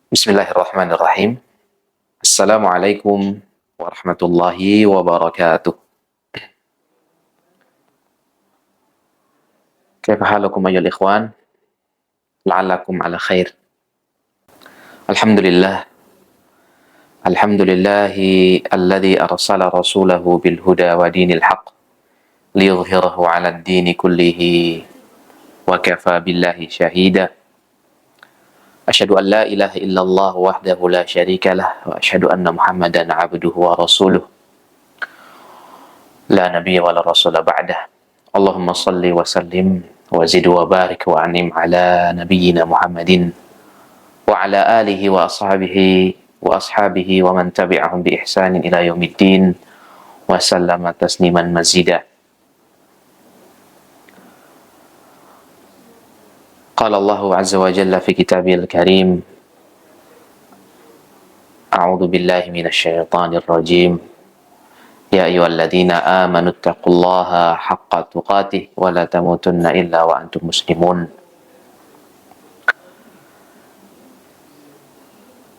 Bismillahirrahmanirrahim. Assalamualaikum warahmatullahi wabarakatuh. Kaifa halukum ayyuhal ikhwan? La'allakum ala khair. Alhamdulillah. Alhamdulillahi alladhi arsala rasulahu bil huda wa dinil haq liyudhhirahu 'ala ad-dini kullihi wa kafa billahi shahida. Asyhadu an la ilaha illallah wahdahu la syarika lah wa asyhadu anna Muhammadan 'abduhu wa rasuluh. La nabiyya wa la rasula ba'dah. Allahumma salli wa sallim wa zid wa barik wa anim ala nabiyyina Muhammadin wa ala alihi wa ashabihi wa man tabi'ahum bi ihsanin ila yaumiddin wa sallama tasliman mazida. Qala Allahu azza wa jalla fi kitabihil karim, a'udzu billahi minasy syaithanir rajim. Ya ayyuhalladzina amanu taqullaha haqqa tuqatih wa la tamutunna illa wa antum muslimun.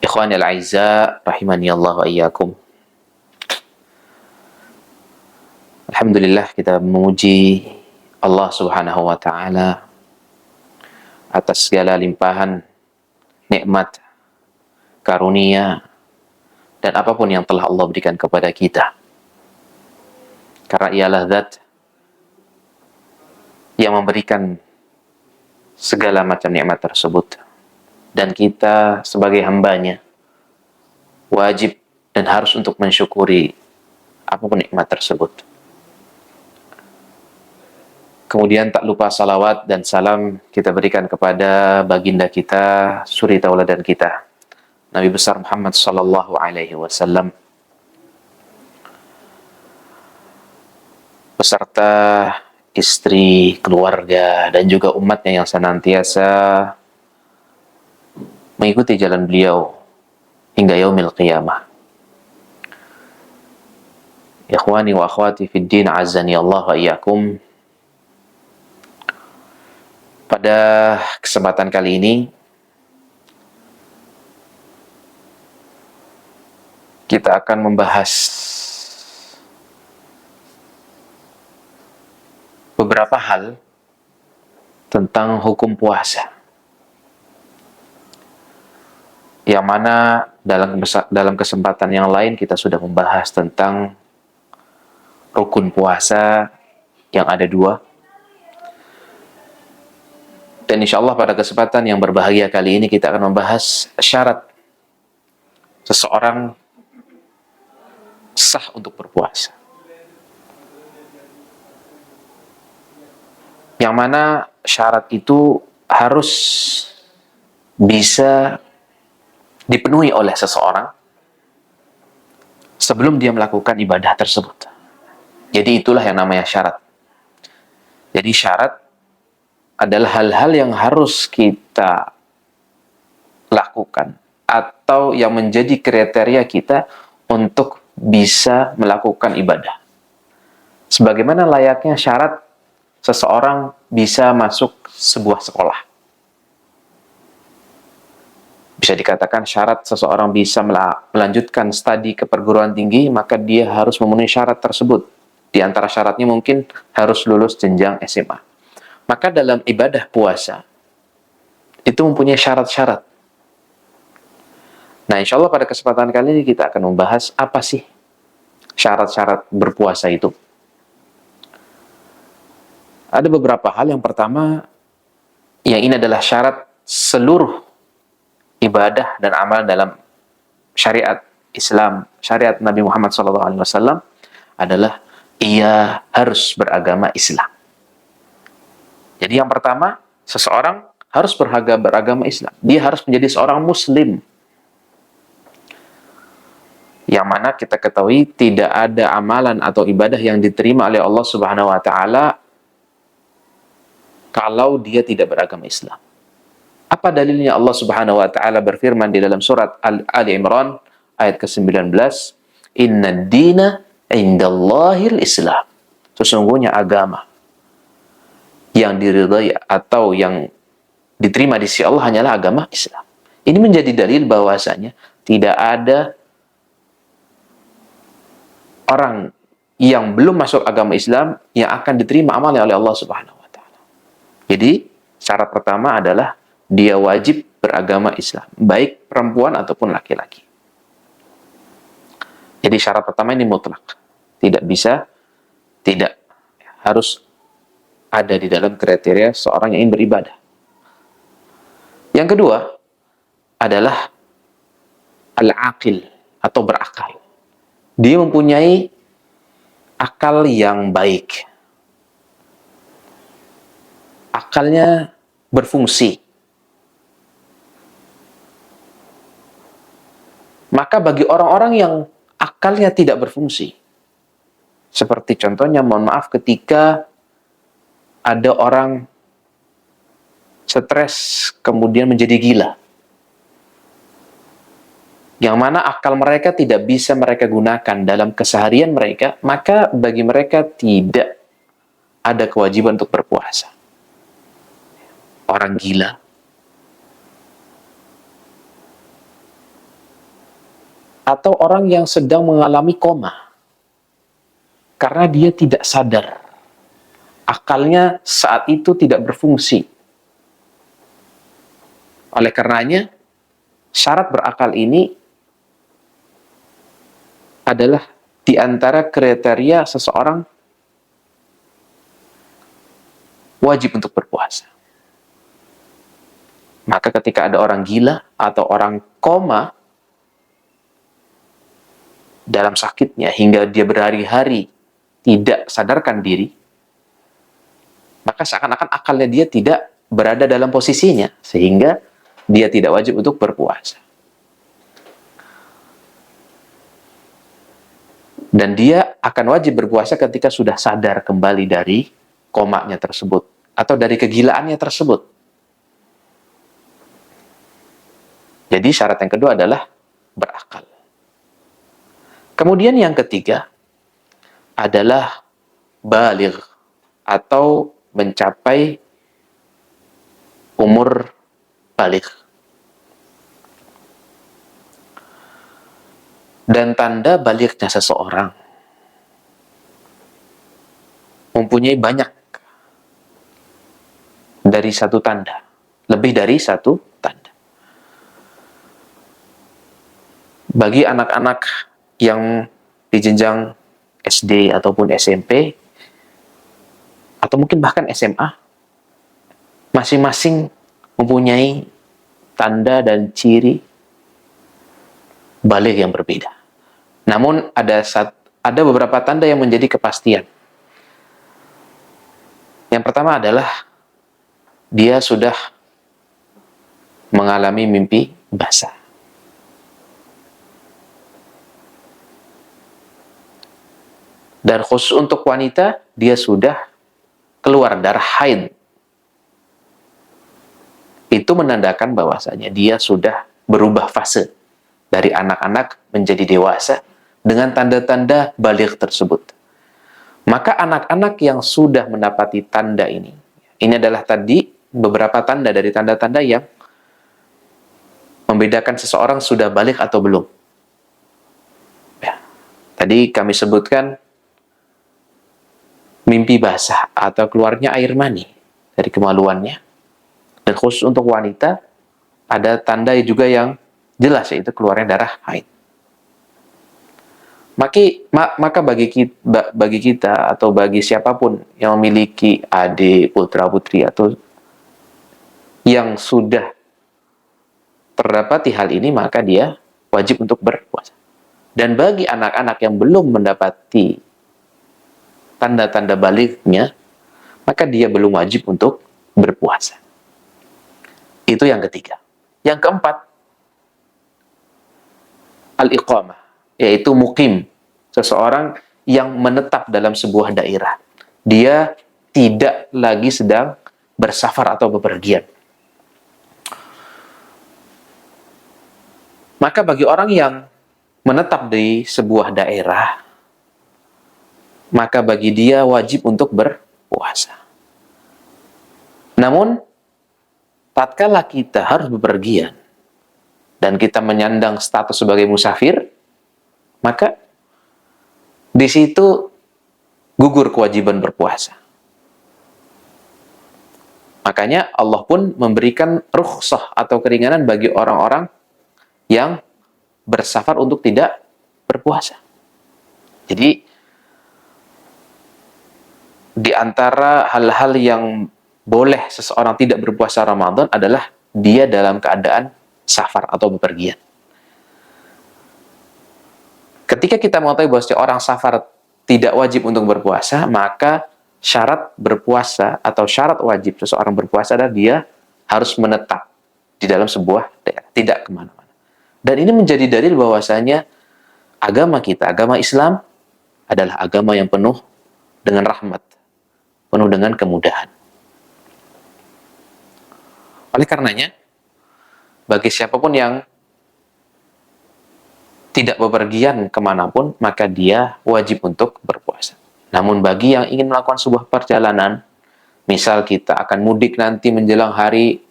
Ikhwani al-a'izza rahimani Allah wa iyyakum. Alhamdulillah, kita memuji Allah Subhanahu wa taala atas segala limpahan nikmat, karunia dan apapun yang telah Allah berikan kepada kita. Karena ialah zat yang memberikan segala macam nikmat tersebut. Dan kita sebagai hambanya wajib dan harus untuk mensyukuri apapun nikmat tersebut. Kemudian tak lupa salawat dan salam kita berikan kepada baginda kita, suri tauladan kita, Nabi besar Muhammad sallallahu alaihi wasallam, beserta istri, keluarga, dan juga umatnya yang senantiasa mengikuti jalan beliau hingga yaumil qiyamah. Ikhwani wa akhwati fid din, azani Allah wa iyyakum. Pada kesempatan kali ini kita akan membahas beberapa hal tentang hukum puasa, yang mana dalam kesempatan yang lain kita sudah membahas tentang rukun puasa yang ada 2. Dan insya Allah pada kesempatan yang berbahagia kali ini kita akan membahas syarat seseorang sah untuk berpuasa. Yang mana syarat itu harus bisa dipenuhi oleh seseorang sebelum dia melakukan ibadah tersebut. Jadi itulah yang namanya syarat. Jadi syarat adalah hal-hal yang harus kita lakukan atau yang menjadi kriteria kita untuk bisa melakukan ibadah. Sebagaimana layaknya syarat seseorang bisa masuk sebuah sekolah. Bisa dikatakan syarat seseorang bisa melanjutkan studi ke perguruan tinggi, maka dia harus memenuhi syarat tersebut. Di antara syaratnya mungkin harus lulus jenjang SMA. Maka dalam ibadah puasa itu mempunyai syarat-syarat. Nah, insya Allah pada kesempatan kali ini kita akan membahas apa sih syarat-syarat berpuasa itu. Ada beberapa hal. Yang pertama, yang ini adalah syarat seluruh ibadah dan amal dalam syariat Islam, syariat Nabi Muhammad SAW, adalah ia harus beragama Islam. Jadi yang pertama, seseorang harus beragama Islam. Dia harus menjadi seorang Muslim. Yang mana kita ketahui tidak ada amalan atau ibadah yang diterima oleh Allah Subhanahu wa taala kalau dia tidak beragama Islam. Apa dalilnya? Allah Subhanahu wa taala berfirman di dalam surat Ali Imran ayat ke-19, "Innad dina indallahil Islam." Sesungguhnya agama yang diridhai atau yang diterima di sisi Allah hanyalah agama Islam. Ini menjadi dalil bahwasanya tidak ada orang yang belum masuk agama Islam yang akan diterima amalnya oleh Allah Subhanahu wa taala. Jadi, syarat pertama adalah dia wajib beragama Islam, baik perempuan ataupun laki-laki. Jadi syarat pertama ini mutlak. Tidak bisa, tidak. Harus ada di dalam kriteria seorang yang ingin beribadah. Yang kedua adalah al-aqil atau berakal. Dia mempunyai akal yang baik. Akalnya berfungsi. Maka bagi orang-orang yang akalnya tidak berfungsi, seperti contohnya, mohon maaf, ketika ada orang stres kemudian menjadi gila, yang mana akal mereka tidak bisa mereka gunakan dalam keseharian mereka, maka bagi mereka tidak ada kewajiban untuk berpuasa. Orang gila, atau orang yang sedang mengalami koma karena dia tidak sadar, akalnya saat itu tidak berfungsi. Oleh karenanya, syarat berakal ini adalah di antara kriteria seseorang wajib untuk berpuasa. Maka ketika ada orang gila atau orang koma dalam sakitnya hingga dia berhari-hari tidak sadarkan diri, maka seakan-akan akalnya dia tidak berada dalam posisinya, sehingga dia tidak wajib untuk berpuasa. Dan dia akan wajib berpuasa ketika sudah sadar kembali dari komanya tersebut, atau dari kegilaannya tersebut. Jadi syarat yang kedua adalah berakal. Kemudian yang ketiga adalah baligh atau mencapai umur baligh. Dan tanda balighnya seseorang mempunyai banyak dari satu tanda, lebih dari satu tanda. Bagi anak-anak yang di jenjang SD ataupun SMP, atau mungkin bahkan SMA, masing-masing mempunyai tanda dan ciri baligh yang berbeda. Namun ada beberapa tanda yang menjadi kepastian. Yang pertama adalah dia sudah mengalami mimpi basah. Dan khusus untuk wanita, dia sudah keluar darah haid. Itu menandakan bahwasanya dia sudah berubah fase dari anak-anak menjadi dewasa dengan tanda-tanda baligh tersebut. Maka anak-anak yang sudah mendapati tanda ini adalah tadi beberapa tanda dari tanda-tanda yang membedakan seseorang sudah baligh atau belum. Ya. Tadi kami sebutkan mimpi basah atau keluarnya air mani dari kemaluannya. Dan khusus untuk wanita, ada tanda juga yang jelas, yaitu keluarnya darah haid. Maka bagi kita atau bagi siapapun yang memiliki adik, putra-putri, atau yang sudah terdapati hal ini, maka dia wajib untuk berpuasa. Dan bagi anak-anak yang belum mendapati tanda-tanda balighnya, maka dia belum wajib untuk berpuasa. Itu yang ketiga. Yang keempat, al-iqamah, yaitu mukim, seseorang yang menetap dalam sebuah daerah. Dia tidak lagi sedang bersafar atau bepergian. Maka bagi orang yang menetap di sebuah daerah, maka bagi dia wajib untuk berpuasa. Namun, tatkala kita harus bepergian, dan kita menyandang status sebagai musafir, maka di situ gugur kewajiban berpuasa. Makanya Allah pun memberikan rukhsah atau keringanan bagi orang-orang yang bersafar untuk tidak berpuasa. Jadi di antara hal-hal yang boleh seseorang tidak berpuasa Ramadan adalah dia dalam keadaan safar atau bepergian. Ketika kita mengetahui bahwa orang safar tidak wajib untuk berpuasa, maka syarat berpuasa atau syarat wajib seseorang berpuasa adalah dia harus menetap di dalam sebuah daerah, tidak kemana-mana. Dan ini menjadi dalil bahwasanya agama kita, agama Islam adalah agama yang penuh dengan rahmat, penuh dengan kemudahan. Oleh karenanya, bagi siapapun yang tidak bepergian kemanapun, maka dia wajib untuk berpuasa. Namun bagi yang ingin melakukan sebuah perjalanan, misal kita akan mudik nanti menjelang hari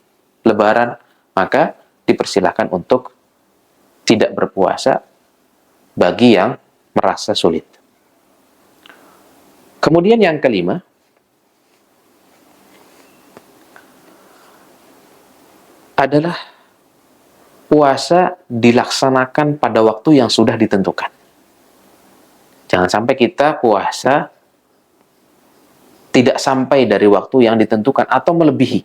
Lebaran, maka dipersilahkan untuk tidak berpuasa bagi yang merasa sulit. Kemudian yang kelima, adalah puasa dilaksanakan pada waktu yang sudah ditentukan. Jangan sampai kita puasa tidak sampai dari waktu yang ditentukan atau melebihi.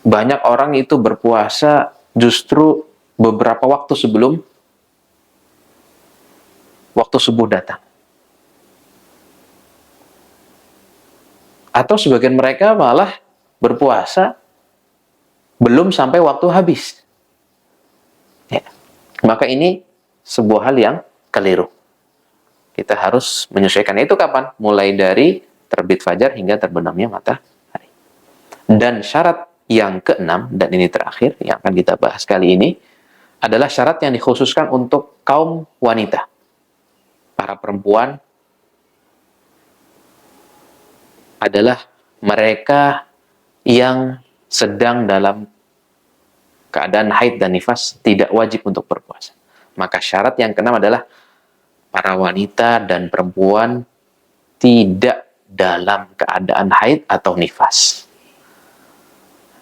Banyak orang itu berpuasa justru beberapa waktu sebelum waktu subuh datang. Atau sebagian mereka malah berpuasa belum sampai waktu habis. Ya. Maka ini sebuah hal yang keliru. Kita harus menyesuaikan itu kapan? Mulai dari terbit fajar hingga terbenamnya matahari. Dan syarat yang keenam, dan ini terakhir yang akan kita bahas kali ini, adalah syarat yang dikhususkan untuk kaum wanita. Para perempuan adalah mereka yang sedang dalam keadaan haid dan nifas tidak wajib untuk berpuasa. Maka syarat yang keenam adalah para wanita dan perempuan tidak dalam keadaan haid atau nifas.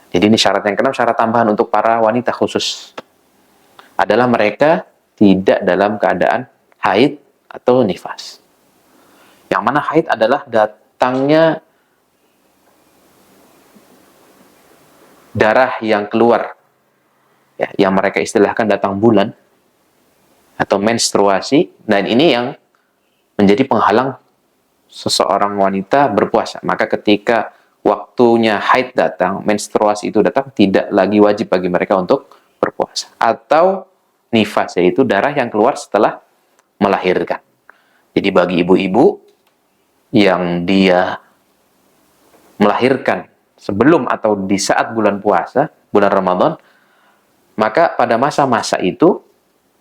Jadi ini syarat yang keenam, syarat tambahan untuk para wanita khusus. Adalah mereka tidak dalam keadaan haid atau nifas. Yang mana haid adalah datangnya darah yang keluar, ya, yang mereka istilahkan datang bulan atau menstruasi, dan ini yang menjadi penghalang seseorang wanita berpuasa. Maka ketika waktunya haid datang, menstruasi itu datang, tidak lagi wajib bagi mereka untuk berpuasa. Atau nifas, yaitu darah yang keluar setelah melahirkan. Jadi bagi ibu-ibu yang dia melahirkan sebelum atau di saat bulan puasa, bulan Ramadan, maka pada masa-masa itu,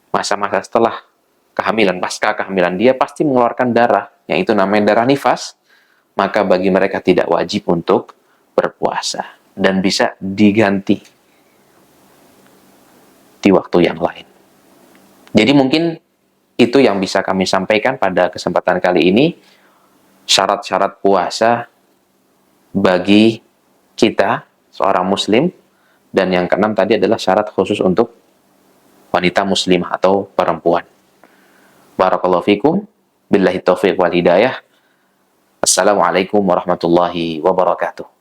masa-masa setelah kehamilan, pasca kehamilan, dia pasti mengeluarkan darah, yang itu namanya darah nifas, maka bagi mereka tidak wajib untuk berpuasa dan bisa diganti di waktu yang lain. Jadi mungkin itu yang bisa kami sampaikan pada kesempatan kali ini, syarat-syarat puasa bagi kita, seorang muslim, dan yang keenam tadi adalah syarat khusus untuk wanita muslimah atau perempuan. Barakallahu fikum, billahi taufiq wal hidayah. Assalamualaikum warahmatullahi wabarakatuh.